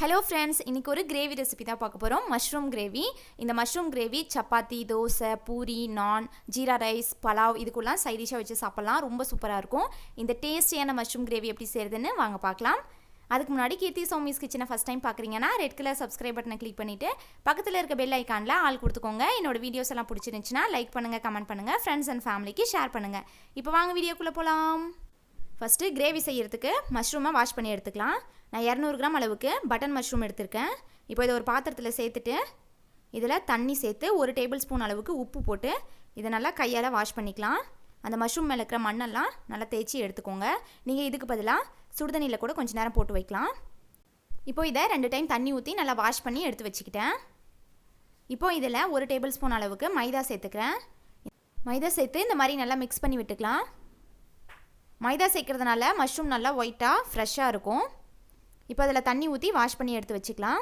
Hello friends, இன்றைக்கி ஒரு gravy recipe தான் பார்க்க போகிறோம். Mushroom gravy. இந்த மஷ்ரூம் கிரேவி சப்பாத்தி, தோசை, பூரி, நான், ஜீரா ரைஸ், பலாவ் இதுக்குலாம் சைட் டிஷ்ஷாக வச்சு சாப்பிட்லாம். ரொம்ப சூப்பராக இருக்கும். இந்த டேஸ்டியான மஷ்ரூம் கிரேவி எப்படி செய்கிறதுன்னு வாங்க பார்க்கலாம். அதுக்கு முன்னாடி கீர்த்தி சௌமிஸ் கிச்சனை ஃபஸ்ட் டைம் பார்க்குறீங்கன்னா ரெட் கலர் சப்ஸ்கிரைப் பட்டனை கிளிக் பண்ணிவிட்டு பக்கத்தில் இருக்க பெல் ஐக்கானில் ஆள் கொடுத்துக்கோங்க. என்னோட வீடியோஸ் எல்லாம் பிடிச்சிருந்துச்சுன்னா லைக் பண்ணுங்கள், கமெண்ட் பண்ணுங்கள், ஃப்ரெண்ட்ஸ் அண்ட் ஃபேமிலிக்கு ஷேர் பண்ணுங்கள். இப்போ வாங்க வீடியோக்குள்ளே போகலாம். ஃபஸ்ட்டு கிரேவி செய்கிறதுக்கு மஷ்ரூமை வாஷ் பண்ணி எடுத்துக்கலாம். நான் 200 கிராம் அளவுக்கு பட்டன் மஷ்ரூம் எடுத்திருக்கேன். இப்போ இதை ஒரு பாத்திரத்தில் சேர்த்துட்டு இதில் தண்ணி சேர்த்து 1 டேபிள் ஸ்பூன் அளவுக்கு உப்பு போட்டு இதை நல்லா கையால் வாஷ் பண்ணிக்கலாம். அந்த மஷ்ரூம் மேலே இருக்கிற மண்ணெல்லாம் நல்லா தேய்ச்சி எடுத்துக்கோங்க. நீங்கள் இதுக்கு பதிலாக சுடுதண்ணியில் கூட கொஞ்சம் நேரம் போட்டு வைக்கலாம். இப்போ இதை 2 டைம் தண்ணி ஊற்றி நல்லா வாஷ் பண்ணி எடுத்து வச்சுக்கிட்டேன். இப்போது இதில் 1 டேபிள் ஸ்பூன் அளவுக்கு மைதா சேர்த்துக்கிறேன். மைதா சேர்த்து இந்த மாதிரி நல்லா மிக்ஸ் பண்ணி விட்டுக்கலாம். மைதா சேர்க்கறதுனால மஷ்ரூம் நல்லா ஒயிட்டாக ஃப்ரெஷ்ஷாக இருக்கும். இப்போ அதில் தண்ணி ஊற்றி வாஷ் பண்ணி எடுத்து வச்சுக்கலாம்.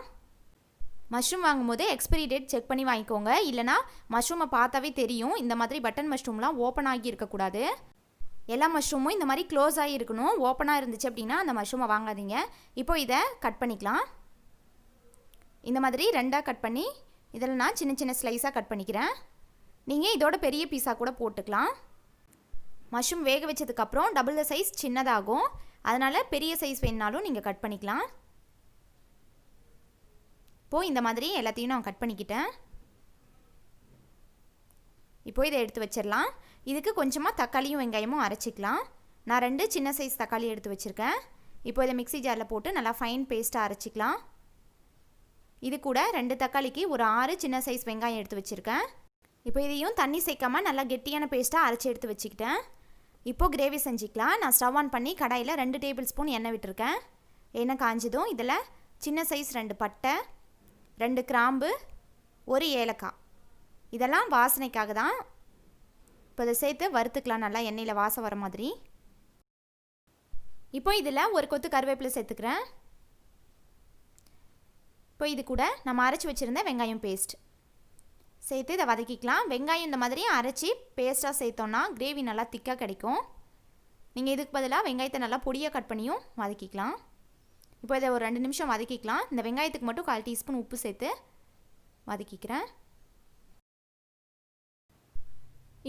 மஷ்ரூம் வாங்கும்போது எக்ஸ்பைரி டேட் செக் பண்ணி வாங்கிக்கோங்க. இல்லைனா மஷ்ரூமை பார்த்தாவே தெரியும். இந்த மாதிரி பட்டன் மஷ்ரூம்லாம் ஓப்பன் ஆகி இருக்கக்கூடாது. எல்லா மஷ்ரூமும் இந்த மாதிரி க்ளோஸ் ஆகி இருக்கணும். ஓப்பனாக இருந்துச்சு அப்படின்னா அந்த மஷ்ரூமை வாங்காதீங்க. இப்போ இதை கட் பண்ணிக்கலாம். இந்த மாதிரி 2ஆக கட் பண்ணி இதில் நான் சின்ன சின்ன ஸ்லைஸாக கட் பண்ணிக்கிறேன். நீங்கள் இதோட பெரிய பீஸாக கூட போட்டுக்கலாம். மஷ்ரூம் வேக வச்சதுக்கப்புறம் டபுள் த சைஸ் சின்னதாகும். அதனால் பெரிய சைஸ் வேணுனாலும் நீங்கள் கட் பண்ணிக்கலாம். இப்போது இந்த மாதிரி எல்லாத்தையும் நான் கட் பண்ணிக்கிட்டேன். இப்போ இதை எடுத்து வச்சிடலாம். இதுக்கு கொஞ்சமாக தக்காளியும் வெங்காயமும் அரைச்சிக்கலாம். நான் 2 சின்ன சைஸ் தக்காளி எடுத்து வச்சுருக்கேன். இப்போ இதை மிக்ஸி ஜாரில் போட்டு நல்லா ஃபைன் பேஸ்ட்டாக அரைச்சிக்கலாம். இது கூட 2 தக்காளிக்கு ஒரு 6 சின்ன சைஸ் வெங்காயம் எடுத்து வச்சுருக்கேன். இப்போ இதையும் தண்ணி சேர்க்காமல் நல்லா கெட்டியான பேஸ்ட்டாக அரைச்சி எடுத்து வச்சுக்கிட்டேன். இப்போது கிரேவி செஞ்சுக்கலாம். நான் ஸ்டவ் ஆன் பண்ணி கடாயில் 2 டேபிள் ஸ்பூன் எண்ணெய் விட்டுருக்கேன். எண்ணெய் காஞ்சதும் இதில் சின்ன சைஸ் 2 பட்டை, 2 கிராம்பு, 1 ஏலக்காய், இதெல்லாம் வாசனைக்காக தான். இப்போ இதை சேர்த்து வறுத்துக்கலாம் நல்லா எண்ணெயில் வாசம் வர மாதிரி. இப்போ இதில் 1 கொத்து கருவேப்பிலை சேர்த்துக்கிறேன். இப்போ இது கூட நம்ம அரைச்சி வச்சுருந்த வெங்காயம் பேஸ்ட் சேர்த்து இதை வதக்கிக்கலாம். வெங்காயம் இந்த மாதிரி அரைச்சி பேஸ்ட்டாக சேர்த்தோன்னா கிரேவி நல்லா திக்காக கிடைக்கும். நீங்கள் இதுக்கு பதிலாக வெங்காயத்தை நல்லா பொடியாக கட் பண்ணியும் வதக்கிக்கலாம். இப்போ இதை ஒரு 2 நிமிஷம் வதக்கிக்கலாம். இந்த வெங்காயத்துக்கு மட்டும் 1/4 டீஸ்பூன் உப்பு சேர்த்து வதக்கிக்கிறேன்.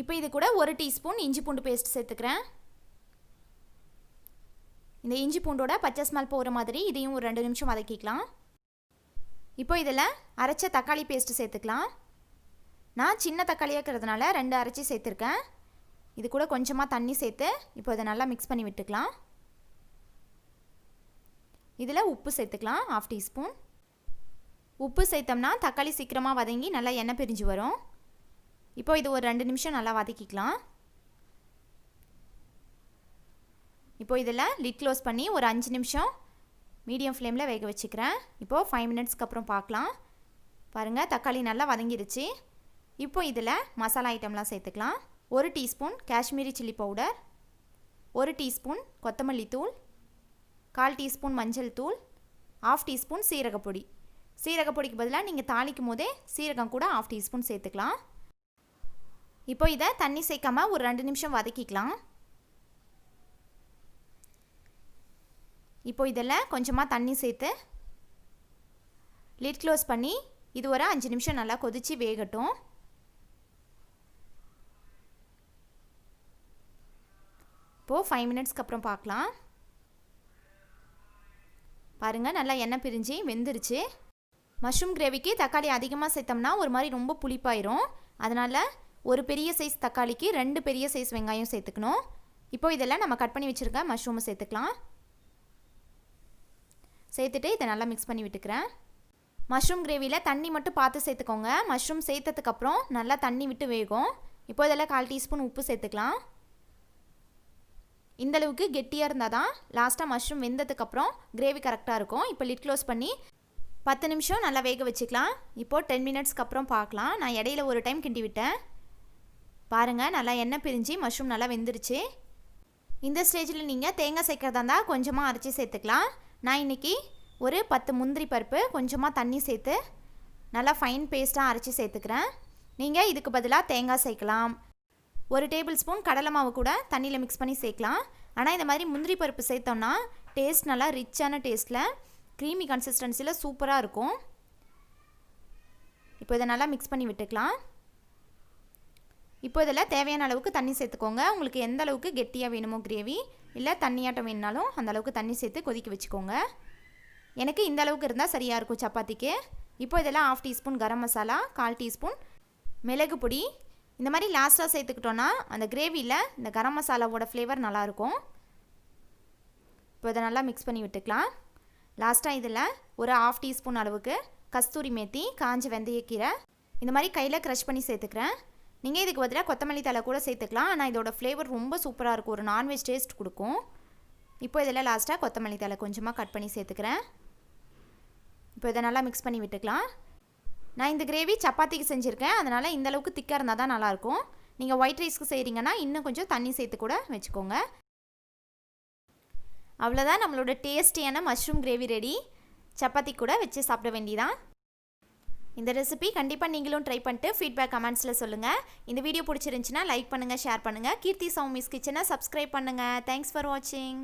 இப்போ இது கூட 1 டீஸ்பூன் இஞ்சி பூண்டு பேஸ்ட் சேர்த்துக்கிறேன். இந்த இஞ்சி பூண்டோட பச்சை ஸ்மெல் போகிற மாதிரி இதையும் ஒரு 2 நிமிஷம் வதக்கிக்கலாம். இப்போ இதில் அரைச்ச தக்காளி பேஸ்ட்டு சேர்த்துக்கலாம். நான் சின்ன தக்காளியாக இருக்கிறதுனால 2 அரைச்சி சேர்த்துருக்கேன். இது கூட கொஞ்சமாக தண்ணி சேர்த்து இப்போ இதை நல்லா மிக்ஸ் பண்ணி விட்டுக்கலாம். இதில் உப்பு சேர்த்துக்கலாம் 1/2 டீஸ்பூன். உப்பு சேர்த்தோம்னா தக்காளி சீக்கிரமாக வதங்கி நல்லா எண்ணெய் பிரிஞ்சு வரும். இப்போ இது ஒரு 2 நிமிஷம் நல்லா வதக்கிக்கலாம். இப்போ இதில் லிட் க்ளோஸ் பண்ணி ஒரு 5 நிமிஷம் மீடியம் ஃப்ளேமில் வேக வச்சுக்கிறேன். இப்போது 5 மினிட்ஸ்க்கு அப்புறம் பார்க்கலாம். பாருங்கள், தக்காளி நல்லா வதங்கிடுச்சு. இப்போ இதில் மசாலா ஐட்டம்லாம் சேர்த்துக்கலாம். 1 teaspoon Kashmiri chilli powder, 1 teaspoon கொத்தமல்லி தூள், 1/4 டீஸ்பூன் மஞ்சள் தூள், 1/2 டீஸ்பூன் சீரகப்பொடி. சீரகப்பொடிக்கு பதிலாக நீங்கள் தாளிக்கும் போதே சீரகம் கூட 1/2 டீஸ்பூன் சேர்த்துக்கலாம். இப்போ இதை தண்ணி சேர்க்காமல் ஒரு 2 நிமிஷம் வதக்கிக்கலாம். இப்போ இதில் கொஞ்சமாக தண்ணி சேர்த்து லிட் க்ளோஸ் பண்ணி இது ஒரு 5 நிமிஷம் நல்லா கொதித்து வேகட்டும். இப்போது 5 மினிட்ஸ்க்கு அப்புறம் பார்க்கலாம். பாருங்கள், நல்லா எண்ணெய் பிரிஞ்சு வெந்துருச்சு. மஷ்ரூம் கிரேவிக்கு தக்காளி அதிகமாக சேர்த்தோம்னா ஒரு மாதிரி ரொம்ப புளிப்பாயிரும். அதனால் ஒரு பெரிய சைஸ் தக்காளிக்கு 2 பெரிய சைஸ் வெங்காயம் சேர்த்துக்கணும். இப்போது இதெல்லாம் நம்ம கட் பண்ணி வச்சுருக்க மஷ்ரூமை சேர்த்துக்கலாம். சேர்த்துட்டு இதை நல்லா மிக்ஸ் பண்ணி விட்டுக்கிறேன். மஷ்ரூம் கிரேவியில் தண்ணி மட்டும் பார்த்து சேர்த்துக்கோங்க. மஷ்ரூம் சேர்த்ததுக்கப்புறம் நல்லா தண்ணி விட்டு வேகும். இப்போ இதெல்லாம் 1/4 டீஸ்பூன் உப்பு சேர்த்துக்கலாம். இந்தளவுக்கு கெட்டியாக இருந்தால் தான் லாஸ்ட்டாக மஷ்ரூம் வெந்ததுக்கப்புறம் கிரேவி கரெக்டாக இருக்கும். இப்போ லிட் க்ளோஸ் பண்ணி 10 நிமிஷம் நல்லா வேக வச்சுக்கலாம். இப்போது 10 மினிட்ஸ்க்கு அப்புறம் பார்க்கலாம். நான் இடையில ஒரு டைம் கிண்டி விட்டேன். பாருங்கள், நல்லா எண்ணெய் பிரிஞ்சு மஷ்ரூம் நல்லா வெந்துருச்சு. இந்த ஸ்டேஜில் நீங்கள் தேங்காய் சேர்க்குறதா இருந்தால் கொஞ்சமாக அரைச்சி சேர்த்துக்கலாம். நான் இன்றைக்கி ஒரு 10 முந்திரி பருப்பு கொஞ்சமாக தண்ணி சேர்த்து நல்லா ஃபைன் பேஸ்ட்டாக அரைச்சி சேர்த்துக்கிறேன். நீங்கள் இதுக்கு பதிலாக தேங்காய் சேர்க்கலாம். 1 டேபிள் ஸ்பூன் கடலை மாவு கூட தண்ணியில் மிக்ஸ் பண்ணி சேர்க்கலாம். ஆனால் இந்த மாதிரி முந்திரி பருப்பு சேர்த்தோன்னா டேஸ்ட் நல்லா ரிச்சான டேஸ்ட்டில் க்ரீமி கன்சிஸ்டன்சியில் சூப்பராக இருக்கும். இப்போ இதை நல்லா மிக்ஸ் பண்ணி விட்டுக்கலாம். இப்போ இதில் தேவையான அளவுக்கு தண்ணி சேர்த்துக்கோங்க. உங்களுக்கு எந்த அளவுக்கு கெட்டியாக வேணுமோ கிரேவி, இல்லை தண்ணியாட்டம் வேணுனாலும் அந்த அளவுக்கு தண்ணி சேர்த்து கொதிக்க வச்சுக்கோங்க. எனக்கு இந்த அளவுக்கு இருந்தால் சரியாக இருக்கும் சப்பாத்திக்கு. இப்போ இதில் 1/2 டீஸ்பூன் கரம் மசாலா, 1/4 டீஸ்பூன் மிளகு பொடி, இந்த மாதிரி லாஸ்ட்டாக சேர்த்துக்கிட்டோன்னா அந்த கிரேவியில் இந்த கரம் மசாலாவோட ஃப்ளேவர் நல்லாயிருக்கும். இப்போ இதை நல்லா மிக்ஸ் பண்ணி விட்டுக்கலாம். லாஸ்ட்டாக இதில் ஒரு 1/2 டீஸ்பூன் அளவுக்கு கஸ்தூரி மேத்தி, காஞ்ச வெந்தயக்கீரை இந்த மாதிரி கையில் க்ரஷ் பண்ணி சேர்த்துக்கிறேன். நீங்கள் இதுக்கு பதிலாக கொத்தமல்லி தழை கூட சேர்த்துக்கலாம். ஆனால் இதோட ஃப்ளேவர் ரொம்ப சூப்பராக இருக்கும், ஒரு நான்வெஜ் டேஸ்ட் கொடுக்கும். இப்போ இதில் லாஸ்ட்டாக கொத்தமல்லி தழை கொஞ்சமாக கட் பண்ணி சேர்த்துக்கிறேன். இப்போ இதை நல்லா மிக்ஸ் பண்ணி விட்டுக்கலாம். நான் இந்த கிரேவி சப்பாத்திக்கு செஞ்சுருக்கேன், அதனால் இந்த அளவுக்கு திக்காக இருந்தால் தான் நல்லாயிருக்கும். நீங்கள் ஒயிட் ரைஸ்க்கு செய்கிறீங்கன்னா இன்னும் கொஞ்சம் தண்ணி சேர்த்து கூட வச்சுக்கோங்க. அவ்வளோதான், நம்மளோட டேஸ்டியான மஷ்ரூம் கிரேவி ரெடி. சப்பாத்தி கூட வச்சு சாப்பிட வேண்டியதான். இந்த ரெசிபி கண்டிப்பாக நீங்களும் ட்ரை பண்ணிட்டு ஃபீட்பேக் கமெண்ட்ஸில் சொல்லுங்கள். இந்த வீடியோ பிடிச்சிருந்துச்சின்னா லைக் பண்ணுங்கள், ஷேர் பண்ணுங்கள். கீர்த்தி சௌமிஸ் கிச்சனை சப்ஸ்கிரைப் பண்ணுங்கள். தேங்க்ஸ் ஃபார் வாட்சிங்.